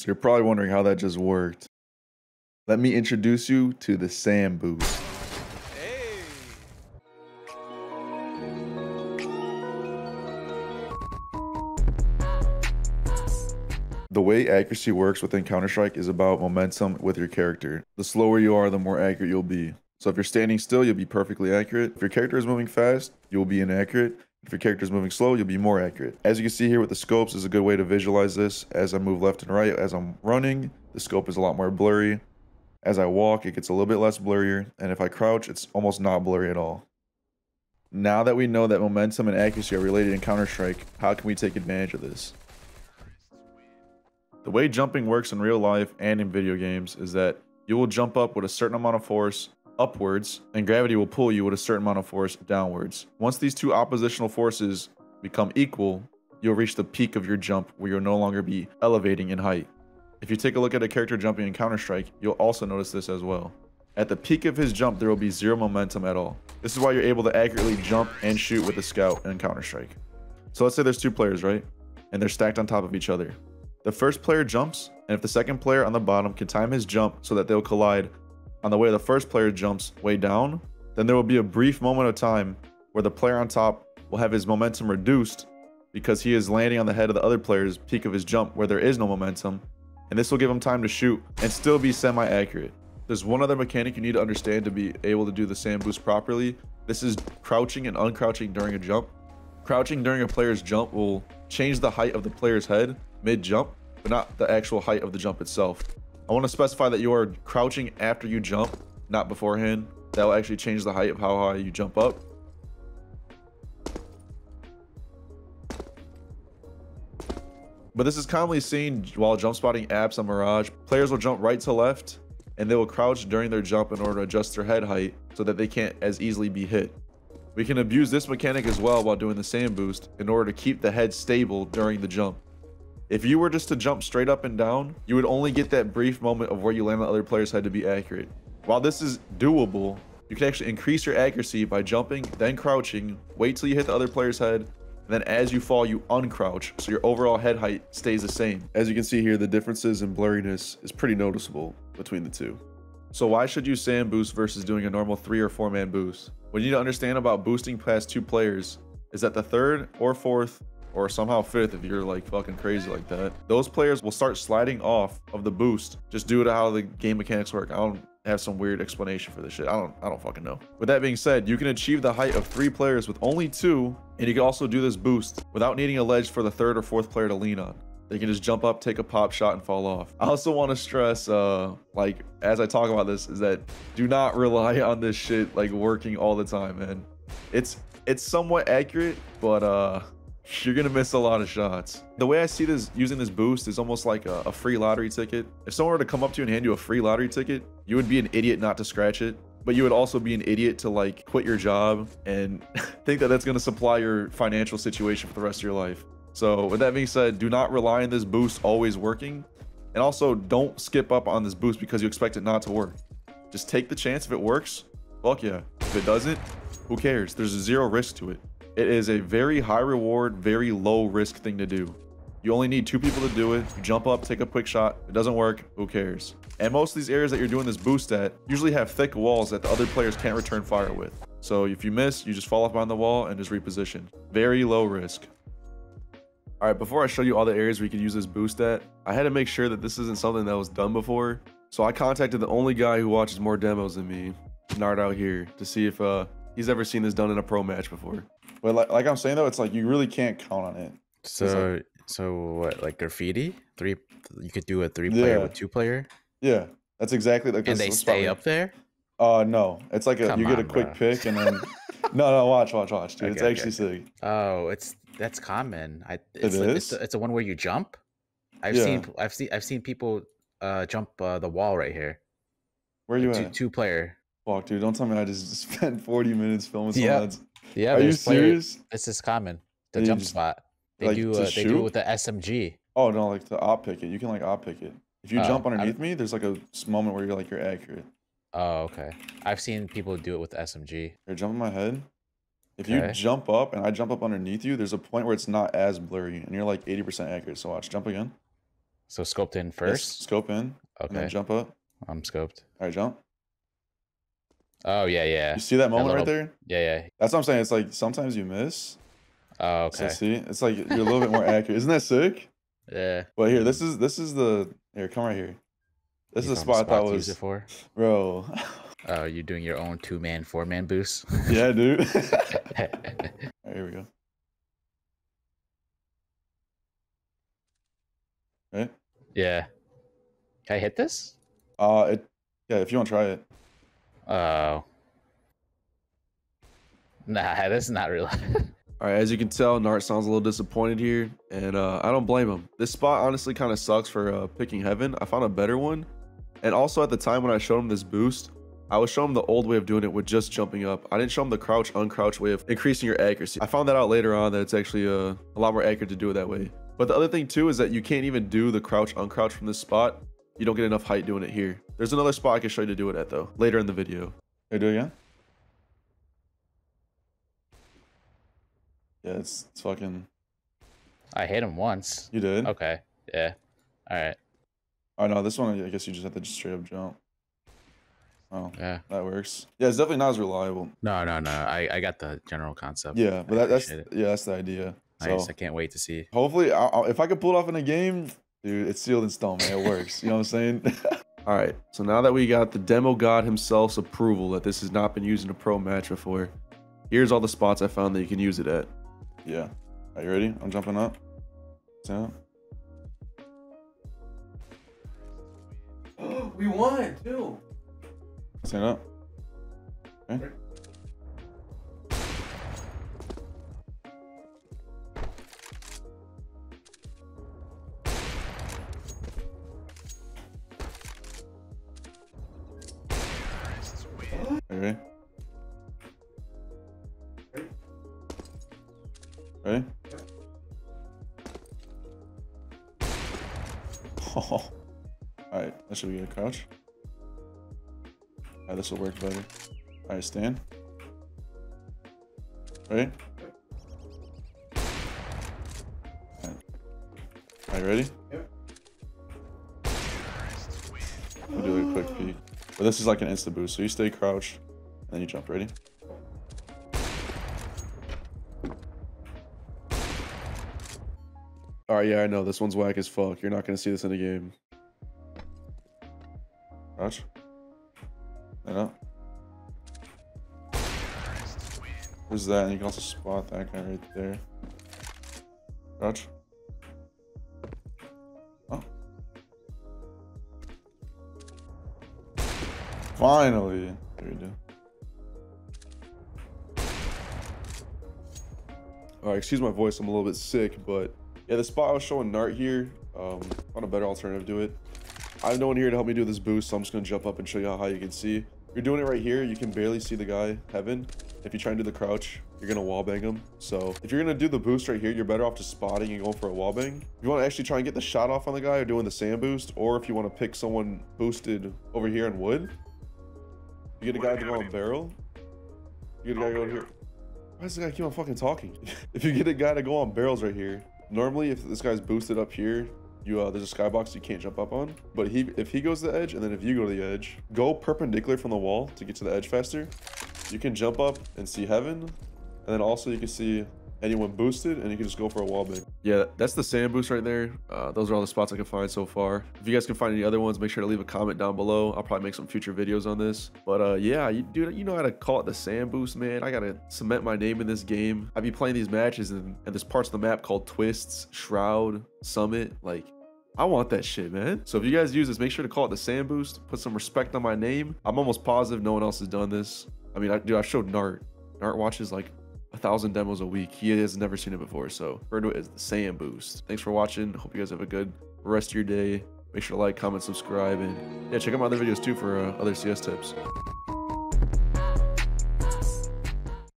So you're probably wondering how that just worked. Let me introduce you to the Sand Boost. Hey. The way accuracy works within Counter-Strike is about momentum with your character. The slower you are, the more accurate you'll be. So if you're standing still, you'll be perfectly accurate. If your character is moving fast, you'll be inaccurate. If your character is moving slow, you'll be more accurate. As you can see here with the scopes is a good way to visualize this. As I move left and right, as I'm running, the scope is a lot more blurry. As I walk, it gets a little bit less blurrier. And if I crouch, it's almost not blurry at all. Now that we know that momentum and accuracy are related in Counter-Strike, how can we take advantage of this? The way jumping works in real life and in video games is that you will jump up with a certain amount of force upwards, and gravity will pull you with a certain amount of force downwards. Once these two oppositional forces become equal, you'll reach the peak of your jump where you'll no longer be elevating in height. If you take a look at a character jumping in Counter-Strike, you'll also notice this as well. At the peak of his jump, there will be zero momentum at all. This is why you're able to accurately jump and shoot with a scout in Counter-Strike. So let's say there's two players, right? And they're stacked on top of each other. The first player jumps, and if the second player on the bottom can time his jump so that they'll collide on the way the first player jumps way down, then there will be a brief moment of time where the player on top will have his momentum reduced because he is landing on the head of the other player's peak of his jump where there is no momentum, and this will give him time to shoot and still be semi-accurate. There's one other mechanic you need to understand to be able to do the sand boost properly. This is crouching and uncrouching during a jump. Crouching during a player's jump will change the height of the player's head mid-jump, but not the actual height of the jump itself. I want to specify that you are crouching after you jump, not beforehand. That will actually change the height of how high you jump up. But this is commonly seen while jump spotting apps on Mirage. Players will jump right to left, and they will crouch during their jump in order to adjust their head height so that they can't as easily be hit. We can abuse this mechanic as well while doing the sand boost in order to keep the head stable during the jump. If you were just to jump straight up and down, you would only get that brief moment of where you land on the other player's head to be accurate. While this is doable, you can actually increase your accuracy by jumping, then crouching, wait till you hit the other player's head, and then as you fall, you uncrouch, so your overall head height stays the same. As you can see here, the differences in blurriness is pretty noticeable between the two. So why should you sand boost versus doing a normal 3 or 4 man boost? What you need to understand about boosting past 2 players is that the 3rd or 4th or somehow 5th, if you're like fucking crazy like that, those players will start sliding off of the boost just due to how the game mechanics work. I don't have some weird explanation for this shit. I don't fucking know. With that being said, you can achieve the height of 3 players with only 2, and you can also do this boost without needing a ledge for the 3rd or 4th player to lean on. They can just jump up, take a pop shot, and fall off. I also want to stress, like, as I talk about this, is that do not rely on this shit like working all the time, man. It's somewhat accurate, but you're gonna miss a lot of shots. The way I see this, using this boost, is almost like a free lottery ticket. If someone were to come up to you and hand you a free lottery ticket, you would be an idiot not to scratch it, but you would also be an idiot to like quit your job and think that that's gonna supply your financial situation for the rest of your life. So with that being said, do not rely on this boost always working, and also don't skip up on this boost because you expect it not to work. Just take the chance. If it works, fuck yeah. If it doesn't, who cares? There's zero risk to it. It is a very high reward, very low risk thing to do. You only need 2 people to do it. You jump up, take a quick shot. If it doesn't work, who cares? And most of these areas that you're doing this boost at usually have thick walls that the other players can't return fire with. So if you miss, you just fall off behind the wall and just reposition. Very low risk. All right, before I show you all the areas where you can use this boost at, I had to make sure that this isn't something that was done before. So I contacted the only guy who watches more demos than me, Nard out here, to see if he's ever seen this done in a pro match before. But like I'm saying though, it's like you really can't count on it. So what, like graffiti? You could do a 3-player with 2-player? Yeah, that's exactly like. And they stay up there? No, it's like you get a quick pick and then. No, watch, dude. Okay, it's actually sick. Oh, that's common. It's a one where you jump. I've seen people jump the wall right here. Where are you at? 2-player. Fuck, dude, don't tell me I just spent 40 minutes filming something. Yeah. Are you serious? This is common. The jump spot. They like, do it with the SMG. Oh no, like to op pick it. You can like op pick it. If you jump underneath me, there's like a moment where you're accurate. Oh, okay. I've seen people do it with the SMG. Here, jump on my head. If you jump up and I jump up underneath you, there's a point where it's not as blurry and you're like 80% accurate. So watch, jump again. So scoped in Yes, first. scope in. Okay. And then jump up. I'm scoped. All right, jump. Oh yeah. You see that moment right there? Yeah. That's what I'm saying. It's like sometimes you miss. Oh, So okay. see, it's like you're a little bit more accurate. Isn't that sick? Yeah. But here, this is the here. Come right here. This is a spot that to use it was, for. bro. Oh, you're doing your own 2-man, 4-man boost. Yeah, dude. All right, here we go. Right? Yeah. Can I hit this? Yeah, if you want to try it. Oh. Nah, this is not real. All right, as you can tell, Nart sounds a little disappointed here, and I don't blame him. This spot honestly kind of sucks for picking Heaven. I found a better one, and also at the time when I showed him this boost, I was showing him the old way of doing it with just jumping up. I didn't show him the crouch, uncrouch way of increasing your accuracy. I found that out later on that it's actually a lot more accurate to do it that way. But the other thing too is that you can't even do the crouch, uncrouch from this spot. You don't get enough height doing it here. There's another spot I can show you to do it at though, later in the video. Hey, do it again? Yeah, it's fucking... I hit him once. You did? Okay. Yeah. All right. Oh no, this one I guess you just have to just straight up jump. Oh, Yeah. that works. Yeah, it's definitely not as reliable. No. I got the general concept. Yeah, but that's it. yeah, that's the idea. Nice. So I can't wait to see. hopefully, if I could pull it off in a game, dude, it's sealed in stone, man. It works. You know what I'm saying? All right. So now that we got the demo god himself's approval that this has not been used in a pro match before, here's all the spots I found that you can use it at. Yeah. Are you ready? I'm jumping up. Stand up. We won too. Stand up. Okay. Are you ready? Ready? Oh. Alright, that should be a crouch. Alright, this will work better. Alright, stand. Ready? Alright, ready? Yep. We'll do a quick peek. But this is like an insta boost, so you stay crouched, and then you jump. Ready? Alright, yeah, I know. This one's whack as fuck. You're not gonna see this in a game. Crouch. Stand up. There's that, and you can also spot that guy right there. Crouch. Oh. Finally. There you go. Alright, excuse my voice. I'm a little bit sick, but yeah, the spot I was showing Nart here, found a better alternative to it. I have no one here to help me do this boost, so I'm just going to jump up and show you how high you can see. If you're doing it right here, you can barely see the guy, Heaven. If you try and do the crouch, you're going to wallbang him. So if you're going to do the boost right here, you're better off just spotting and going for a wallbang. If you want to actually try and get the shot off on the guy or doing the sand boost, or if you want to pick someone boosted over here in wood, you get a guy to go on barrel. You get a guy to go here. Why does this guy keep on fucking talking? If you get a guy to go on barrels right here, normally if this guy's boosted up here, there's a skybox you can't jump up on. But if he goes to the edge, and then if you go to the edge, go perpendicular from the wall to get to the edge faster. You can jump up and see Heaven, and then also you can see anyone boosted, and you can just go for a wallbang. Yeah, that's the sand boost right there. Those are all the spots I can find so far. If you guys can find any other ones, make sure to leave a comment down below. I'll probably make some future videos on this. But yeah, dude, you know how to call it the sand boost, man. I gotta cement my name in this game. I be playing these matches, and there's parts of the map called twists, shroud, summit. Like, I want that shit, man. So if you guys use this, make sure to call it the sand boost. Put some respect on my name. I'm almost positive no one else has done this. I mean, dude, I showed Nart. Nart watches like 1,000 demos a week. He has never seen it before, so refer to it as the sand boost. Thanks for watching. Hope you guys have a good rest of your day. Make sure to like, comment, subscribe, and yeah, check out my other videos too for other CS tips.